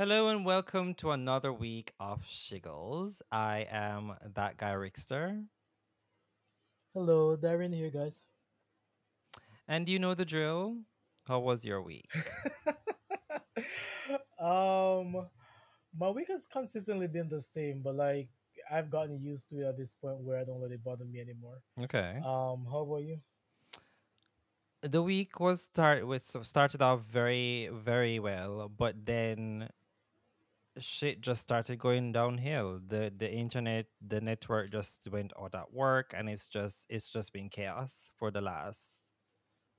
Hello and welcome to another week of Shiggles. I am that guy Rickster, Hello, Darren here, guys. and you know the drill. How was your week? um, my week has consistently been the same, but like I've gotten used to it at this point where I don't let it bother me anymore. Okay. How about you? The week started off very well, but then shit just started going downhill. The internet, the network just went out at work, and it's just been chaos for the last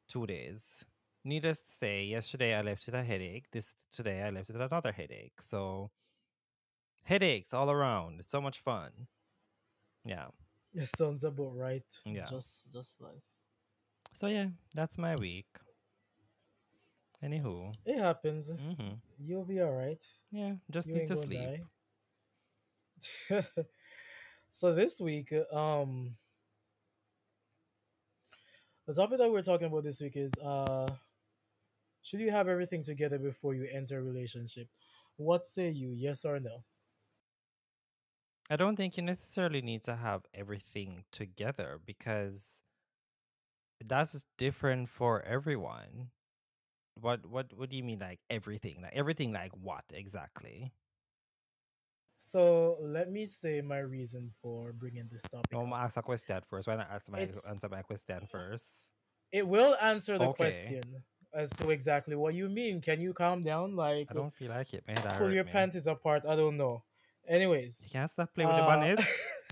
2 days. Needless to say, yesterday I left with a headache. This today I left with another headache. So headaches all around. It's so much fun. Yeah. It sounds about right. Yeah. Just like So yeah, that's my week. Anywho. it happens. Mm-hmm. You'll be all right. Yeah, just You need ain't to gonna sleep. die. So this week, the topic that we're talking about this week is should you have everything together before you enter a relationship? What say you? Yes or no? I don't think you necessarily need to have everything together because that's different for everyone. What do you mean like everything? Like everything like what exactly? So let me say my reason for bringing this No, topic I'm up. gonna ask a question first. Why not It's answer my question first? it will answer the Okay. question as to exactly what you mean. Can you calm down? Like I don't feel like it. My head pull hurt your me. panties apart. I don't know. You Anyways, can't stop playing with the uh, bonnet.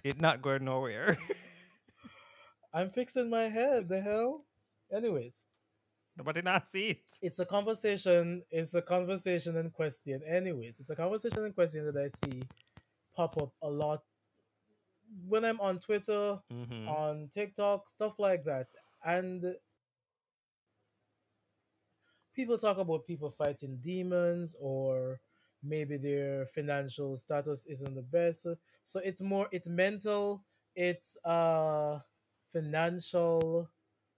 It not going nowhere. I'm fixing my head. The hell. Anyways, Nobody not see it. it's a conversation. It's a conversation and question. Anyways, it's a conversation and question that I see pop up a lot when I'm on Twitter, Mm-hmm. on TikTok, stuff like that. And people talk about people fighting demons or maybe their financial status isn't the best. So it's mental, it's financial,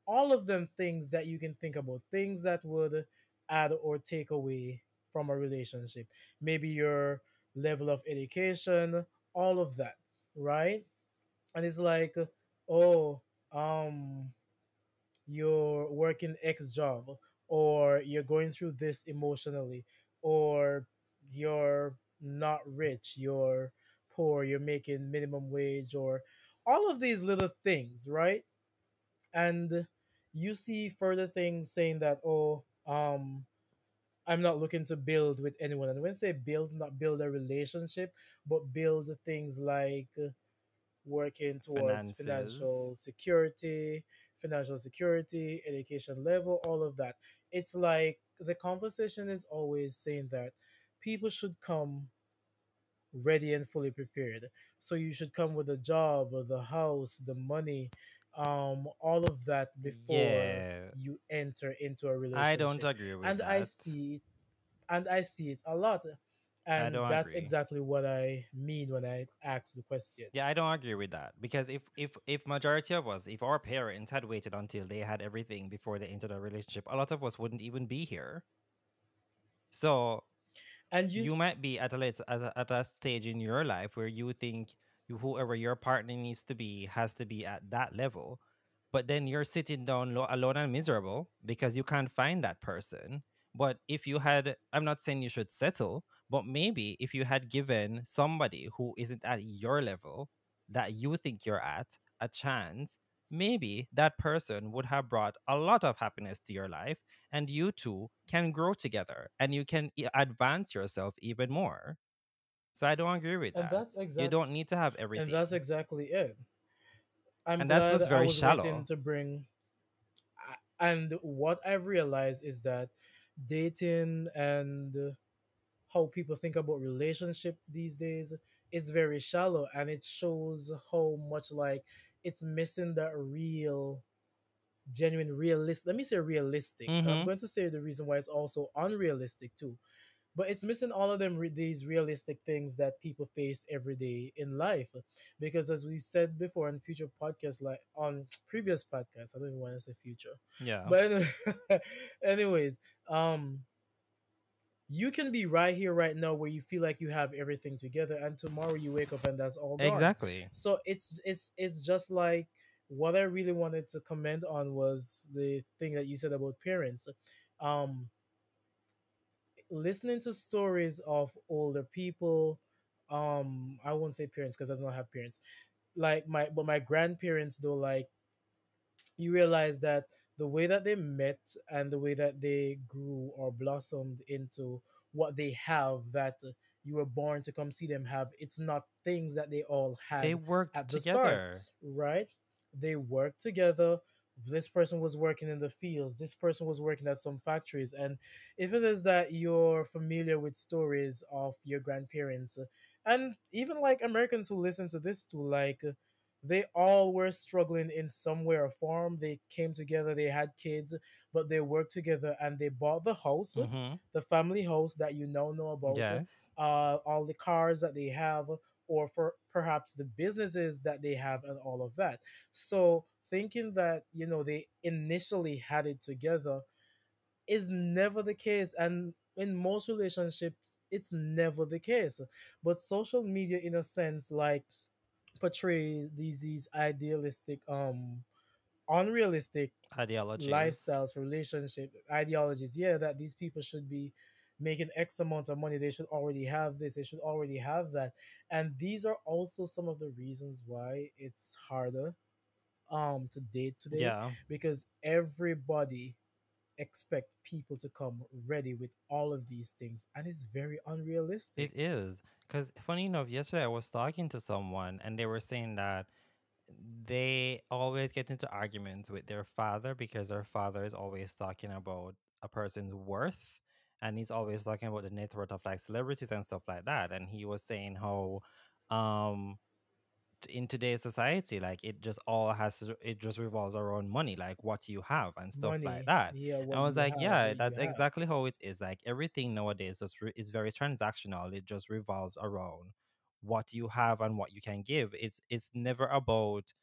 all of them things that you can think about, things that would add or take away from a relationship. Maybe your level of education, all of that, right? And it's like, oh, um you're working X job, or you're going through this emotionally, or you're not rich, you're poor, you're making minimum wage, or all of these little things, right? And you see further things saying that, oh, I'm not looking to build with anyone. And when I say build, not build a relationship, but build things like working towards Finances. financial security, education level, all of that. It's like the conversation is always saying that people should come ready and fully prepared. So you should come with a job, the house, the money, all of that before Yeah. you enter into a I don't relationship. agree with And I that. see and I see it a lot. I And don't that's agree. exactly what I mean when I ask the question. Yeah, I don't agree with that because if majority of us, if our parents had waited until they had everything before they entered a relationship, a lot of us wouldn't even be here. So And you you might be at a stage in your life where you think whoever your partner needs to be has to be at that level, but then you're sitting down alone and miserable because you can't find that person. But if you had, I'm not saying you should settle, but maybe if you had given somebody who isn't at your level that you think you're at a chance, maybe that person would have brought a lot of happiness to your life, and you two can grow together and you can advance yourself even more. So I don't agree with and that. that's You exact don't need to have and everything. that's exactly it. I'm And that's glad just I very was waiting shallow. to bring. And what I've realized is that dating and how people think about relationship these days is very shallow, and it shows how much like it's missing that real, genuine, realistic. Let me say realistic. I'm Mm-hmm. going to say the reason why it's also unrealistic too, but it's missing all of them these realistic things that people face every day in life, because as we've said before in future podcasts, like on previous podcasts, I don't even want to say future, Yeah. but anyways, um You can be right here right now where you feel like you have everything together, and tomorrow you wake up and that's all gone. Exactly. So it's just like, what I really wanted to comment on was the thing that you said about parents. Um, Listening to stories of older people, I won't say parents because I don't have parents, like my grandparents though, like, you realize that the way that they met and the way that they grew or blossomed into what they have, that you were born to come see them have, it's not things that they all They had worked at the start, together. right? They worked together. This person was working in the fields, this person was working at some factories. And if it is that you're familiar with stories of your grandparents, and even like Americans who listen to this too, like, they all were struggling in some way or form. They came together, they had kids, but they worked together and they bought the house, Mm-hmm. the family house that you now know about, Yes. all the cars that they have, or for perhaps the businesses that they have, and all of that. So thinking that, they initially had it together is never the case. And in most relationships, it's never the case. But social media, in a sense, like, portray these idealistic, unrealistic Ideologies. lifestyles, relationship ideologies, yeah, that these people should be making x amount of money, they should already have this, they should already have that. And these are also some of the reasons why it's harder to date today, Yeah, because everybody expect people to come ready with all of these things, and it's very unrealistic. it is. Because funny enough, yesterday I was talking to someone and they were saying that they always get into arguments with their father because their father is always talking about a person's worth, and he's always talking about the net worth of like celebrities and stuff like that. And he was saying how um in today's society, like it just revolves around money, like what you have and stuff like Money, that. yeah, And I what was you like, have, yeah, what you that's have. exactly how it is. Like everything nowadays is very transactional. It just revolves around what you have and what you can give. It's never about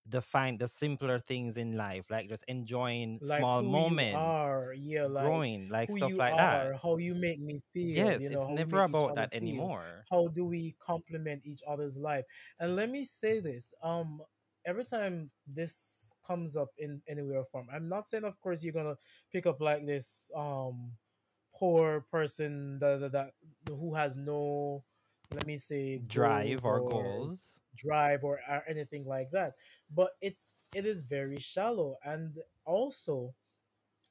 the simpler things in life, like just enjoying Like small who you moments, are, yeah, like growing, like who stuff you like that. are, how you make me feel, Yes, it's how we never make each about other that feel, anymore. how do we complement each other's life. And let me say this, every time this comes up in any way or form, I'm not saying of course you're gonna pick up like this poor person that who has no, let me say, Drive goals or or goals. drive or anything like that. But it is very shallow. And also,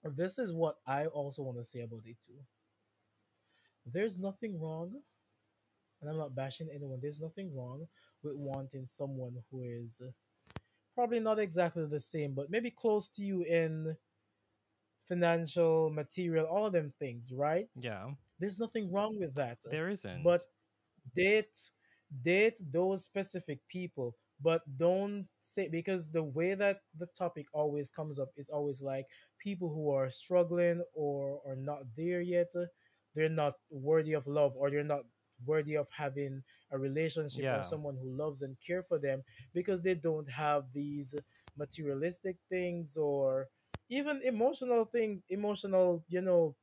this is what I also want to say about it too. There's nothing wrong, and I'm not bashing anyone, there's nothing wrong with wanting someone who is probably not exactly the same, but maybe close to you in financial, material, all of them things, right? Yeah, There's nothing wrong with that. there But isn't. date date those specific people, but don't say, because the way that the topic always comes up is always like people who are struggling or are not there yet. They're not worthy of love, or they're not worthy of having a relationship or Yeah, someone who loves and care for them, because they don't have these materialistic things, or even emotional things, emotional,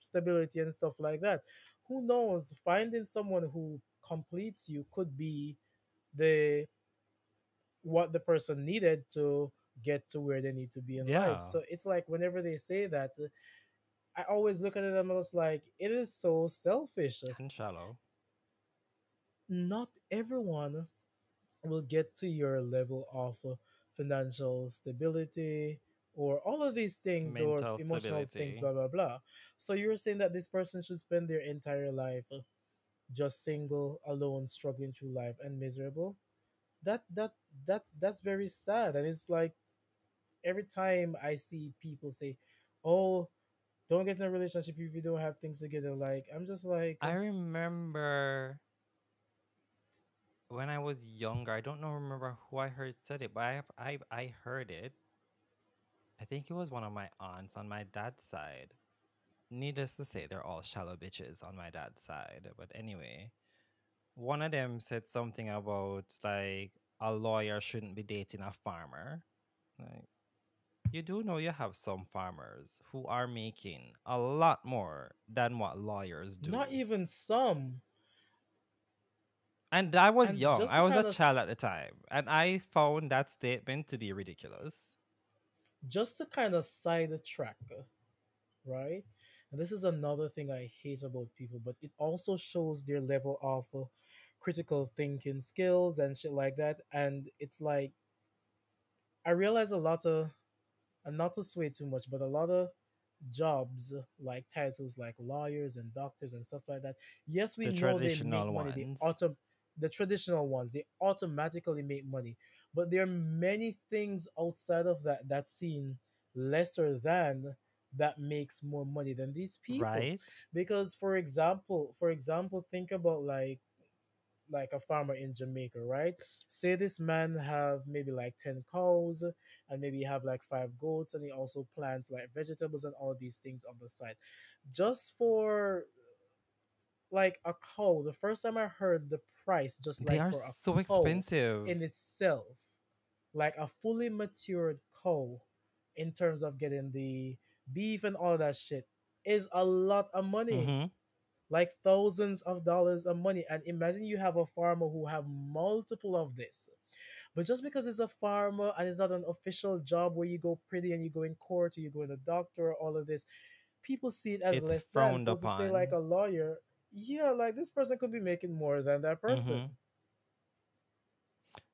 stability and stuff like that. Who knows, finding someone who completes you could be the what the person needed to get to where they need to be in life. yeah, So it's like, whenever they say that, I always look at it and I was like, it is so selfish. and shallow. Not everyone will get to your level of financial stability or all of these things, or Mental emotional things, stability. blah blah blah. So you're saying that this person should spend their entire life just single, alone, struggling through life and miserable? That that's that's very sad. And it's like, every time I see people say, oh, don't get in a relationship if you don't have things together, like, I'm just like, I remember when I was younger, I don't know remember who I heard said it, but I heard it. I think it was one of my aunts on my dad's side. Needless to say, they're all shallow bitches on my dad's side. But anyway, one of them said something about like a lawyer shouldn't be dating a farmer. Like, You do know you have some farmers who are making a lot more than what lawyers Not do. even some. And I was And young. just I to was a kind of child at the time. And I found that statement to be ridiculous. sidetrack, right? And this is another thing I hate about people, but it also shows their level of critical thinking skills and shit like that. And it's like I realize a lot of, and not to sway too much, but a lot of jobs like titles like lawyers and doctors and stuff like that. Yes, we The know they make traditional money. ones. The traditional ones, they automatically make money. But there are many things outside of that that's seen lesser than that makes more money than these people. Right? Because for example, think about like a farmer in Jamaica, right? Say this man have maybe like 10 cows and maybe have like 5 goats, and he also plants like vegetables and all these things on the side. Just for like a cow, the first time I heard the price, just They like are for a so cow expensive. in itself, like a fully matured cow in terms of getting the beef and all that shit, is a lot of money, Mm-hmm. like thousands of dollars of money. And imagine you have a farmer who have multiple of this, but just because it's a farmer and it's not an official job where you go pretty and you go in court or you go in a doctor, all of this, people see it as It's less than. frowned So to say like upon. a lawyer, yeah, like this person could be making more than that person. Mm-hmm.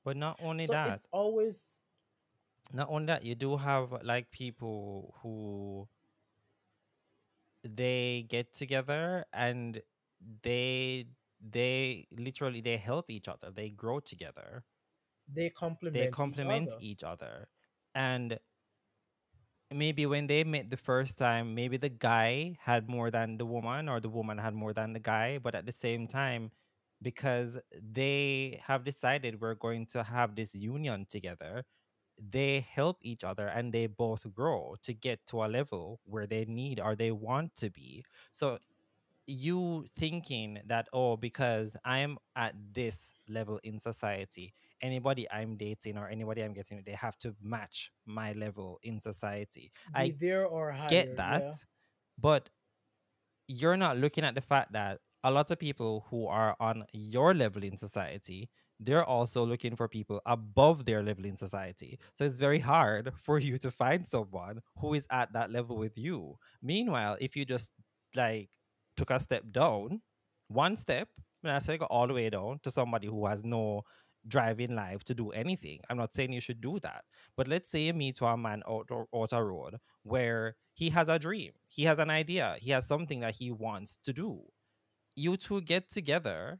But not only So that, it's always you do have like people who they get together and they they literally they help each other. They grow together. they They complement each complement other. each other. And maybe when they met the first time, maybe the guy had more than the woman or the woman had more than the guy, but at the same time, because they have decided we're going to have this union together, they help each other and they both grow to get to a level where they need or they want to be. So you thinking that, oh, because I'm at this level in society, anybody I'm dating or anybody I'm getting, they have to match my level in society. Be I there or get higher, that, yeah. but you're not looking at the fact that a lot of people who are on your level in society, they're also looking for people above their level in society. So it's very hard for you to find someone who is at that level with you. Meanwhile, if you just like took a step down, one step, when I say go all the way down to somebody who has no drive in life to do anything, I'm not saying you should do that. But let's say you meet to a man out a road where he has a dream, he has an idea, he has something that he wants to do. You two get together,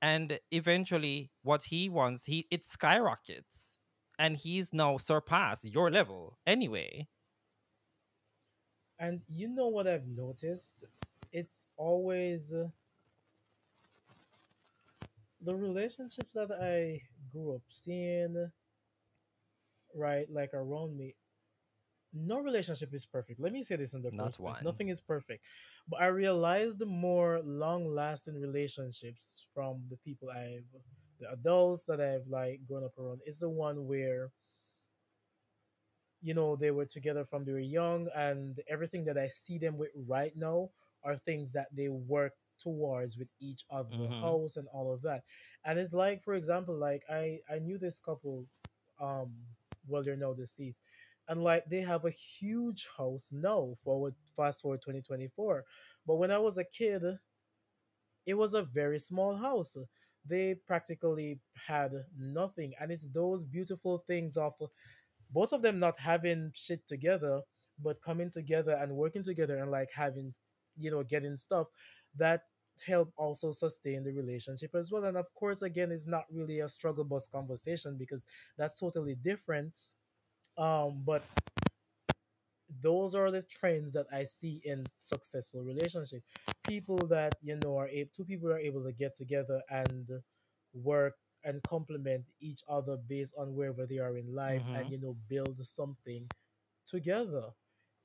and eventually, what he wants, he it skyrockets, and he's now surpassed your level anyway. And you know what I've noticed? It's always the relationships that I grew up seeing, right, like around me. No relationship is perfect. Let me say this in the Not first place. one. Nothing is perfect. But I realized the more long lasting relationships from the adults that I've like grown up around, is the one where, they were together from they were young, and everything that I see them with right now are things that they work towards with each other, the Mm-hmm. house and all of that. And it's like, for example, like I knew this couple, um well, they're now deceased, and like they have a huge house now, fast forward 2024. But when I was a kid, it was a very small house. They practically had nothing, and it's those beautiful things of both of them not having shit together, but coming together and working together and like having, getting stuff that help also sustain the relationship as well. And of course, again, it's not really a struggle bus conversation because that's totally different. But those are the trends that I see in successful relationship. People that are able, two people are able to get together and work and complement each other based on wherever they are in life, and Mm-hmm. build something together.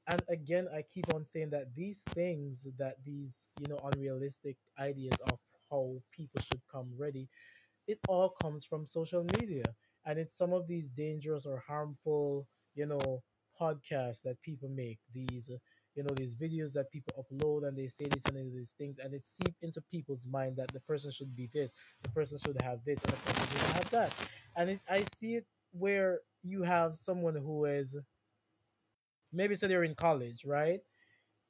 And again, I keep on saying that these things, that these unrealistic ideas of how people should come ready, it all comes from social media. And it's some of these dangerous or harmful, you know podcasts that people make, these these videos that people upload, and they say this and these things, and it seep into people's mind that the person should be this, the person should have this, and the person should have that. And I see it where you have someone who is, maybe say they're in college, right?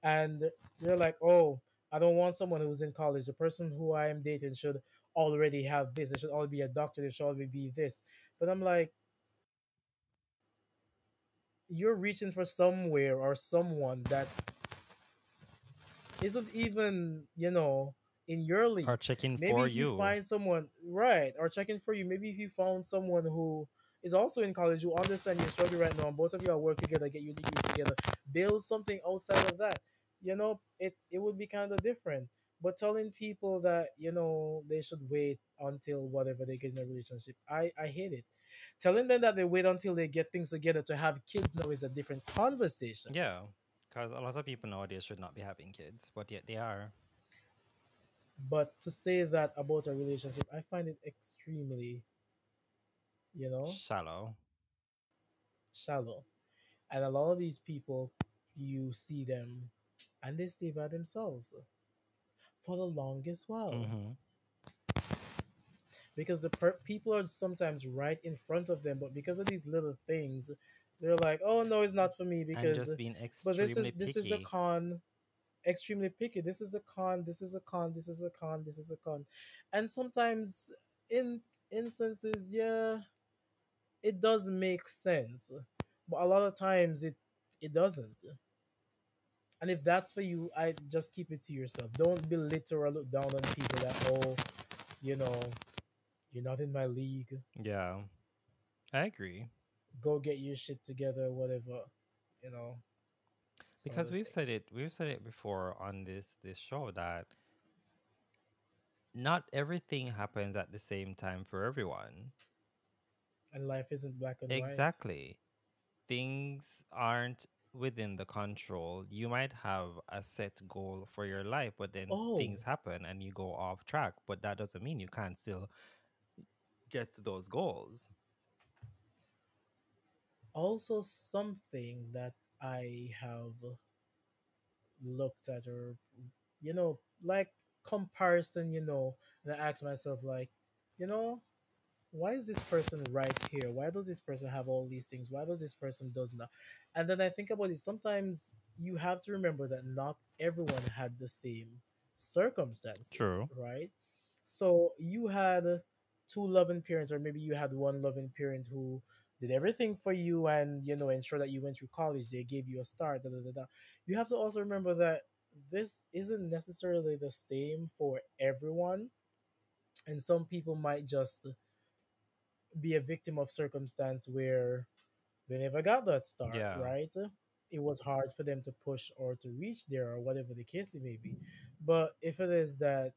And they're like, oh, I don't want someone who's in college. The person who I am dating should already have this. They should already be a doctor. They should already be this. But I'm like, you're reaching for somewhere or someone that isn't even, in your Or league. checking Maybe for if you you. find someone, right, or checking for you, maybe if you found someone who is also in college, who understand your struggle right now, and both of you are work together, get your degrees together, build something outside of that, it would be kind of different. But telling people that, they should wait until whatever they get in a relationship, I hate it. Telling them that they wait until they get things together to have kids now is a different conversation. Yeah. Because a lot of people nowadays should not be having kids, but yet they are. But to say that about a relationship, I find it extremely, you know, Shallow. shallow. And a lot of these people, you see them and they stay by themselves for the longest while, Mm-hmm. because people are sometimes right in front of them, but because of these little things, they're like, oh no, it's not for me, And because just being but this extremely is this is the picky. con. Extremely picky. This is a con, this is a con, this is a con, this is a con. And sometimes, in instances, yeah, it does make sense, but a lot of times it doesn't. And if that's for you, I just keep it to yourself. Don't belittle or look down on people that, oh, you know you're not in my league, Yeah. I agree. go get your shit together, whatever, you know sort Because of thing. we've said it before on this show that not everything happens at the same time for everyone. And life isn't black and white. Exactly. Things aren't within the control. You might have a set goal for your life, but then Oh, things happen and you go off track. But that doesn't mean you can't still get to those goals. also something that I have looked at, or like comparison, and I ask myself, like, you know why is this person right here? Why does this person have all these things? Why does this person does not? And then I think about it. Sometimes you have to remember that not everyone had the same circumstances, True. right? So you had two loving parents, or maybe you had one loving parent who did everything for you, and ensure that you went through college. They gave you a start. Da, da, da, da. You have to also remember that this isn't necessarily the same for everyone, and some people might just be a victim of circumstance where they never got that start, Yeah. right? It was hard for them to push or to reach there, or whatever the case it may be. But if it is that,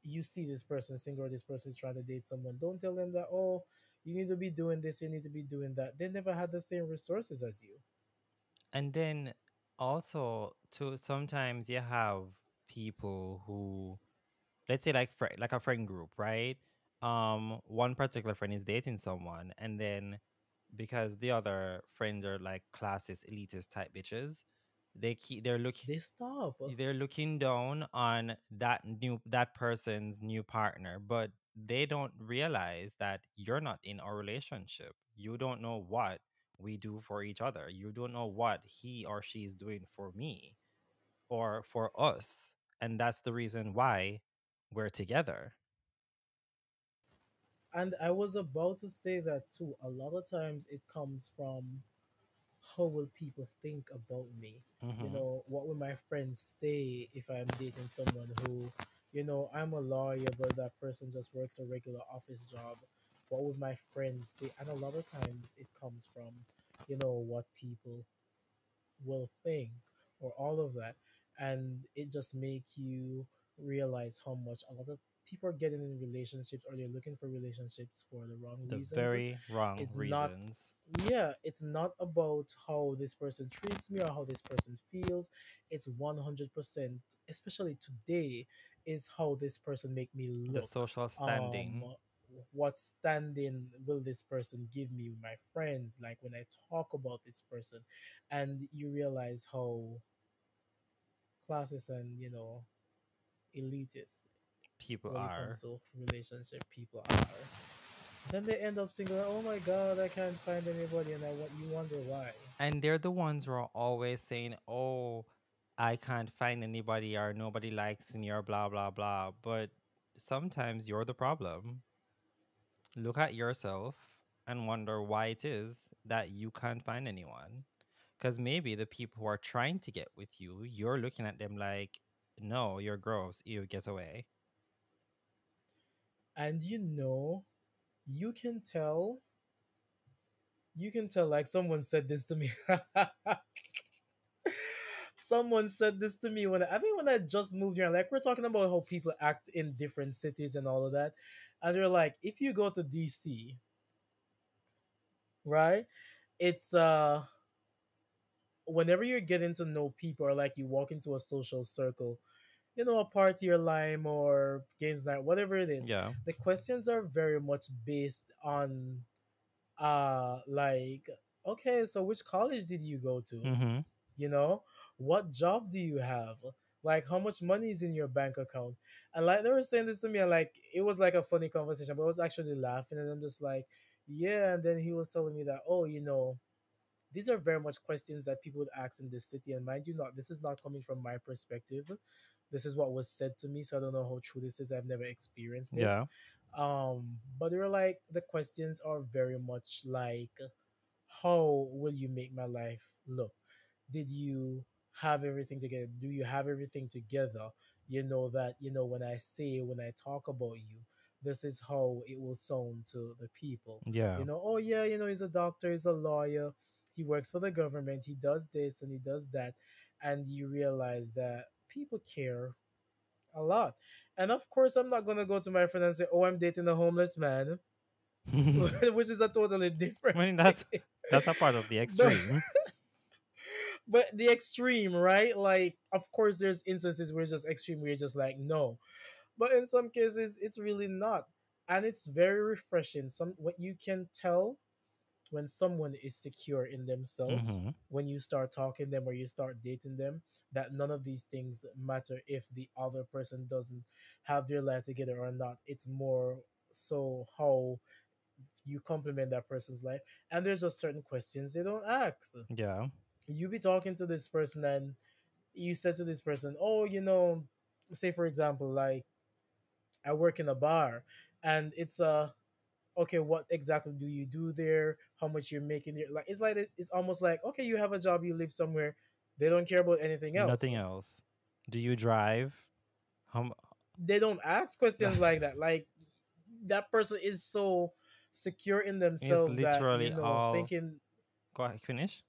you see this person single, or this person is trying to date someone, don't tell them that, oh, you need to be doing this, you need to be doing that. They never had the same resources as you. And then also to sometimes you have people who, let's say, like like a friend group, right? One particular friend is dating someone, and then because the other friends are like classist, elitist type bitches, They stop. they're looking down on that person's new partner, but they don't realize that you're not in a relationship. You don't know what we do for each other. You don't know what he or she is doing for me or for us, and that's the reason why we're together. And I was about to say that too. A lot of times it comes from, how will people think about me? Hmm. What will my friends say if I'm dating someone who, I'm a lawyer, but that person just works a regular office job? What would my friends say? And a lot of times it comes from, what people will think, or all of that. And it just make you realize how much a lot of people are getting in relationships, or they're looking for relationships for the wrong The reasons. very wrong It's not, reasons. yeah, it's not about how this person treats me or how this person feels. It's 100%, especially today, is how this person make me The look. social um standing. what standing will this person give me with my friends, like when I talk about this person, and you realize how classes and elitist People when it are. comes to relationship people are. Then they end up single. Oh my god, I can't find anybody, and you wonder why. And they're the ones who are always saying, "Oh, I can't find anybody or nobody likes me or blah blah blah." But sometimes you're the problem. Look at yourself and wonder why it is that you can't find anyone. Because maybe the people who are trying to get with you, you're looking at them like, "No, you're gross. You get away." And you can tell, like someone said this to me. Someone said this to me when I think when I just moved here. Like we're talking about how people act in different cities and all of that, and they're like, if you go to DC, right? It's whenever you're getting to know people, or like you walk into a social circle, a party or lime or games night, whatever it is, Yeah. the questions are very much based on like, okay, so which college did you go to? Mm-hmm. you know what job do you have, like how much money is in your bank account? And like they were saying this to me, and like it was like a funny conversation, but I was actually laughing, and I'm just like, yeah. And then he was telling me that, oh, these are very much questions that people would ask in this city. And mind you, not this is not coming from my perspective, this is what was said to me, so I don't know how true this is, I've never experienced this. Yeah. But they were like, the questions are very much like, how will you make my life look? Did you have everything together? Do you have everything together? That, when I talk about you, this is how it will sound to the people. Yeah. Oh yeah, he's a doctor, he's a lawyer, he works for the government, he does this and he does that. And you realize that people care a lot. And of course, I'm not gonna go to my friend and say, oh, I'm dating a homeless man, I which is a totally different mean, thing. that's a part of the but extreme. but the extreme, right? Like, of course, there's instances where it's just extreme, where you're just like, no. But in some cases, it's really not, and it's very refreshing. What you can tell when someone is secure in themselves, Mm-hmm. when you start talking them or you start dating them, that none of these things matter if the other person doesn't have their life together or not. It's more so how you complement that person's life. And there's just certain questions they don't ask. Yeah. You be talking to this person, and you said to this person, oh, say for example, like, I work in a bar, and it's okay, what exactly do you do there? How much you're making there? Like, it's almost like, okay, you have a job, you live somewhere. They don't care about anything else. Nothing else. Do you drive? Um, They don't ask questions like that. Like, that person is so secure in it's themselves that, literally all. thinking, Go ahead, finish.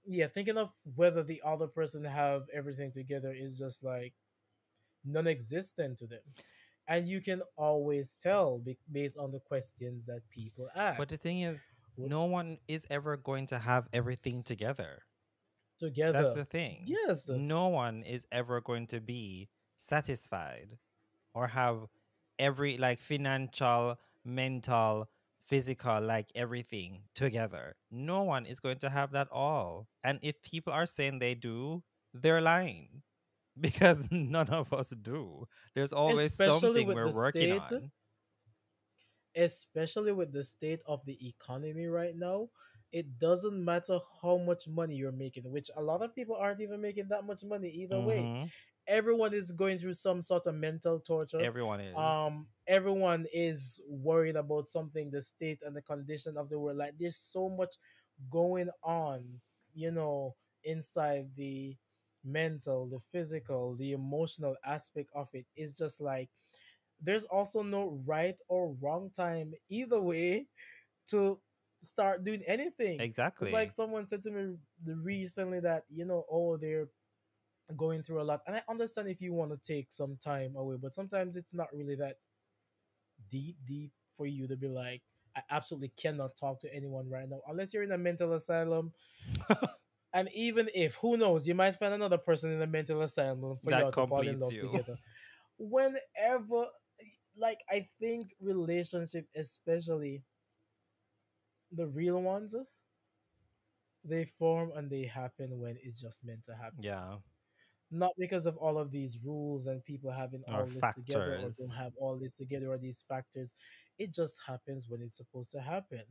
yeah, thinking of whether the other person have everything together is just like non-existent to them. And you can always tell based on the questions that people But the ask. thing is, What no one is ever going to have everything together. That's together? the thing. Yes, No one is ever going to be satisfied or have every like financial, mental, physical, like everything together. No one is going to have that all. And if people are saying they do, they're lying because none of us do. There's always especially something with we're the working state, on. especially with the state of the economy right now. It doesn't matter how much money you're making, which a lot of people aren't even making that much money either way. Hmm. Everyone is going through some sort of mental torture. Everyone is. Everyone is worried about something, the state and the condition of the world. Like, there's so much going on, you know inside the mental, the physical, the emotional aspect of it. Is just like, there's also no right or wrong time either way to start doing anything. It's like Exactly. someone said to me recently that, oh, they're going through a lot. And I understand if you want to take some time away, but sometimes it's not really that deep for you to be like, I absolutely cannot talk to anyone right now unless you're in a mental asylum. And even if, who knows, you might find another person in a mental asylum for That y'all to fall in completes love you. together. Whenever, like I think relationship, especially the real ones, they form and they happen when it's just meant to happen. Yeah. Not because of all of these rules and people having Or all this together or don't factors. have all this together or these factors. It just happens when it's supposed to happen.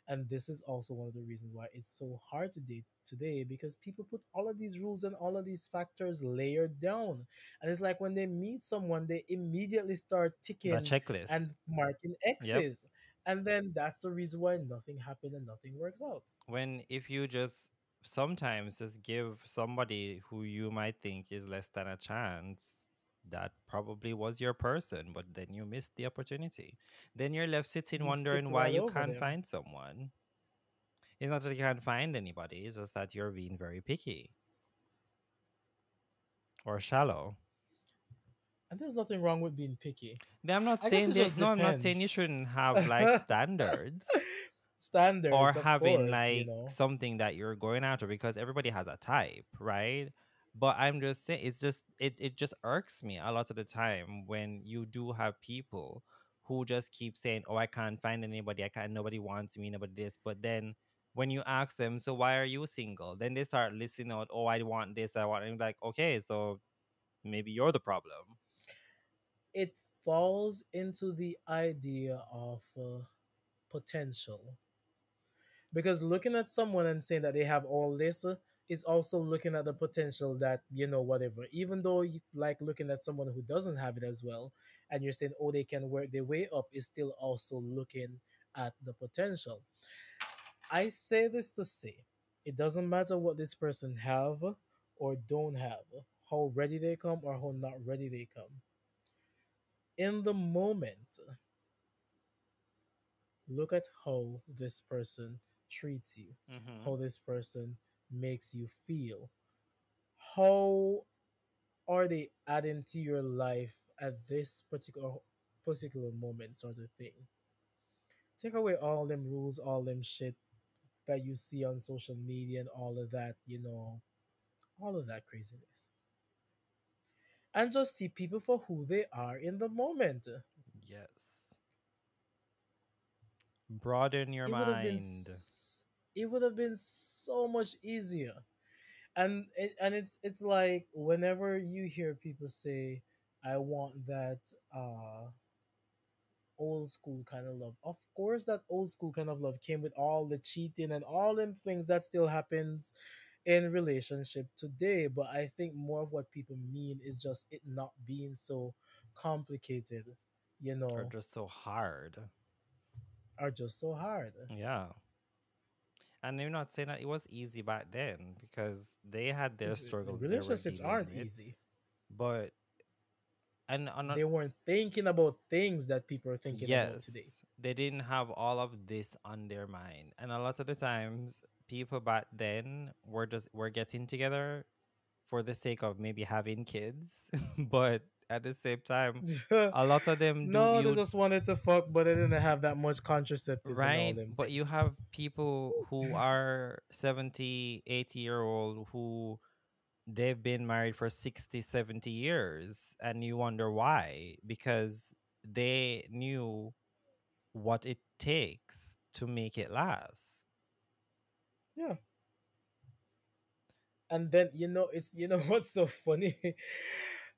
And this is also one of the reasons why it's so hard to date today, because people put all of these rules and all of these factors layered down. And it's like when they meet someone, they immediately start The ticking checklist. and marking Yep. X's. And then that's the reason why nothing happened and nothing works out. When if you just sometimes just give somebody who you might think is less than a chance, that probably was your person, but then you missed the opportunity. Then you're left sitting You skipped wondering why right you over can't them. find someone. It's not that you can't find anybody, it's just that you're being very picky or shallow. And there's nothing wrong with being picky. I'm not I guess saying it that, just no, I'm not saying you depends. shouldn't have like standards or Standards, of having course, like something that you're going after, because everybody has a type, right? But I'm just saying, it's just it just irks me a lot of the time when you do have people who just keep saying, oh, I can't find anybody, I can't, nobody wants me, nobody this. But then when you ask them, so why are you single, then they start listing out, oh, I want this, I want, and you're like, okay, so maybe you're the problem. It falls into the idea of potential. Because looking at someone and saying that they have all this is also looking at the potential that, whatever. Even though you like looking at someone who doesn't have it as well, and you're saying, oh, they can work their way up, is still also looking at the potential. I say this to say, it doesn't matter what this person have or don't have, how ready they come or how not ready they come. In the moment, look at how this person treats you, Mm-hmm. how this person makes you feel. How are they adding to your life at this particular moment, sort of thing. Take away all them rules, all them shit that you see on social media and all of that, all of that craziness. And just see people for who they are in the moment. Yes. Broaden your It would have been mind. it would have been so much easier. And it's like whenever you hear people say, I want that old school kind of love. Of course, that old school kind of love came with all the cheating and all them things that still happens in relationship today. But I think more of what people mean is just it not being so complicated, you Are know, just so hard. are just so hard. Yeah. And you're not saying that it was easy back then, because they had their It's, struggles they were relationships dealing aren't with. easy. But, and on a, They weren't thinking about things that people are thinking about today. yes, they didn't have all of this on their mind. And a lot of the times, people back then were getting together for the sake of maybe having kids. But at the same time, a lot of them do No, they you just wanted to fuck, but they didn't have that much contraceptives and all right, them but you things. have people who are 70, 80-year old who they've been married for 60, 70 years, and you wonder why, because they knew what it takes to make it last. Yeah. And then it's what's so funny.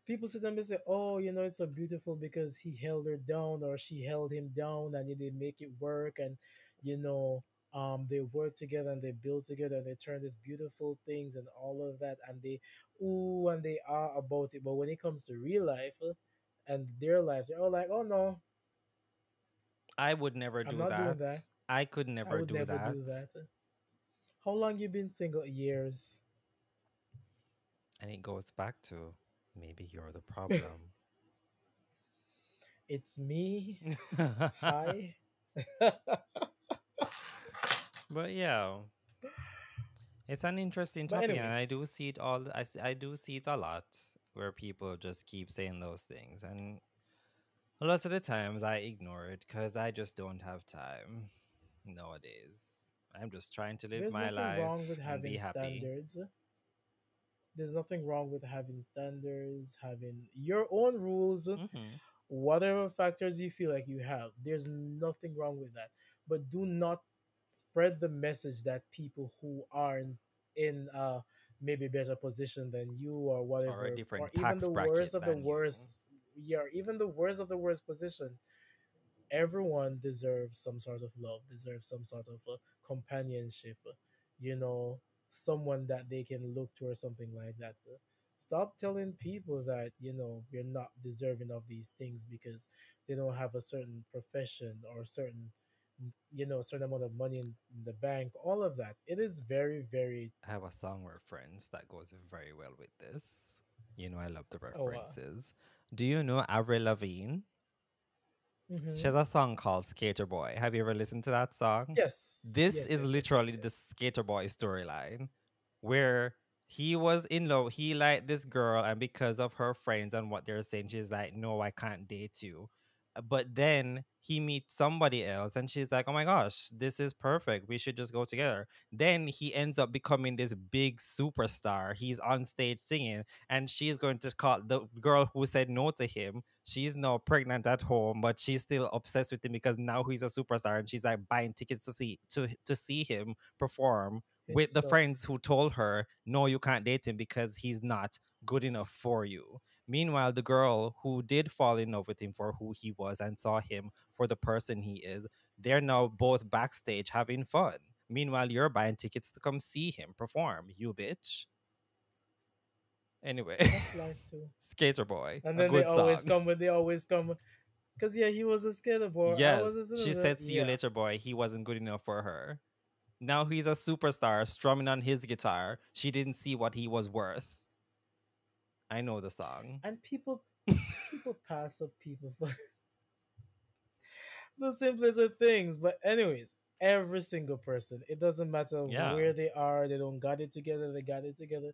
People sit and they say, "Oh, it's so beautiful because he held her down or she held him down, and they make it work." And you know, they work together and they build together and they turn these beautiful things and all of that, and they ooh and they are about it. But when it comes to real life and their lives, they're all like, "Oh no, I would never I'm do not doing that. that. I could I never would do never that. do that." How long you been single? Years. And it goes back to, maybe you're the problem. It's me. Hi. But yeah, it's an interesting But topic, and I anyways, do see it all. I do see it a lot where people just keep saying those things, and a lot of the times I ignore it because I just don't have time nowadays. I'm just trying to live there's my nothing wrong life with and be having happy. standards. There's nothing wrong with having standards, having your own rules, Hmm. whatever factors you feel like you have, there's nothing wrong with that. But do not spread the message that people who are in maybe better position than you or Or a whatever, or different even tax the worst bracket of the than you. worst, yeah, even the worst of the worst position, everyone deserves some sort of love, deserves some sort of companionship, you know, someone that they can look to or something like that. Stop telling people that, you're not deserving of these things because they don't have a certain profession or certain, a certain amount of money in the bank, all of that. It is very, very, I have a song reference that goes very well with this. You know, I love the oh, references. Do you know Avril Lavigne? She has mm-hmm. a song called Skater Boy. Have you ever listened to that song? Yes, This yes, is yes, yes, yes, literally the yes. Skater Boy storyline where he was in love. He liked this girl, and because of her friends and what they're saying, she's like, no, I can't date you. But then he meets somebody else, and she's like, oh my gosh, this is perfect. We should just go together. Then he ends up becoming this big superstar. He's on stage singing, and she's going to call the girl who said no to him. She's now pregnant at home, but she's still obsessed with him because now he's a superstar, and she's like buying tickets to see him perform Hit with the it up. friends who told her, no, you can't date him because he's not good enough for you. Meanwhile, the girl who did fall in love with him for who he was and saw him for the person he is, they're now both backstage having fun. Meanwhile, you're buying tickets to come see him perform, you bitch. Anyway, That's life too. Skater Boy, And a then they good always song. come with, they always come, because yeah, he was a skater boy. I was Yes, a she citizen. said, see you Yeah. later, boy. He wasn't good enough for her. Now he's a superstar strumming on his guitar. She didn't see what he was worth. I know the song. And people pass up people for the simplest of things. But anyways, every single person, it doesn't matter Yeah. where they are, they don't got it together, they got it together.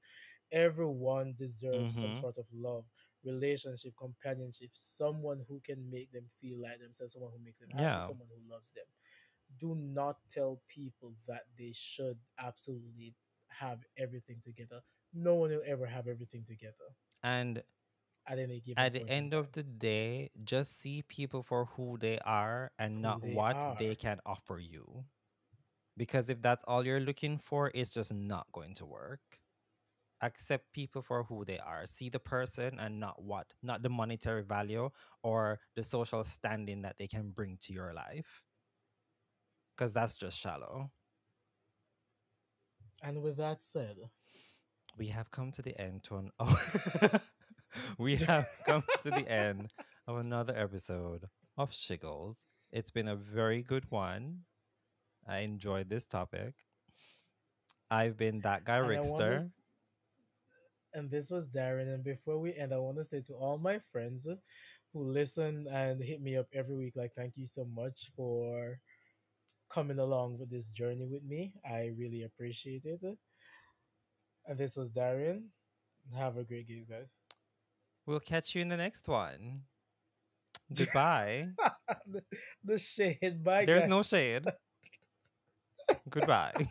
Everyone deserves some Mm-hmm. sort of love, relationship, companionship, someone who can make them feel like themselves, someone who makes them happy, Yeah. someone who loves them. Do not tell people that they should absolutely have everything together. No one will ever have everything together And at any given at the point in end of time. the day, just see people for who they are and Who not they what they are. can offer you. Because if that's all you're looking for, it's just not going to work. Accept people for who they are. See the person and not the monetary value or the social standing that they can bring to your life. Because that's just shallow. And with that said, We have come to the end to we have come to the end of another episode of Shiggles. It's been a very good one. I enjoyed this topic. I've been that guy and I want to, Rickster. and this was Darren. And before we end, I want to say to all my friends who listen and hit me up every week, like, thank you so much for coming along with this journey with me. I really appreciate it. And this was Darren. Have a great day, guys. We'll catch you in the next one. Goodbye. the, the shade. Bye, There's no guys. shade. Goodbye.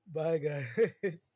Bye, guys.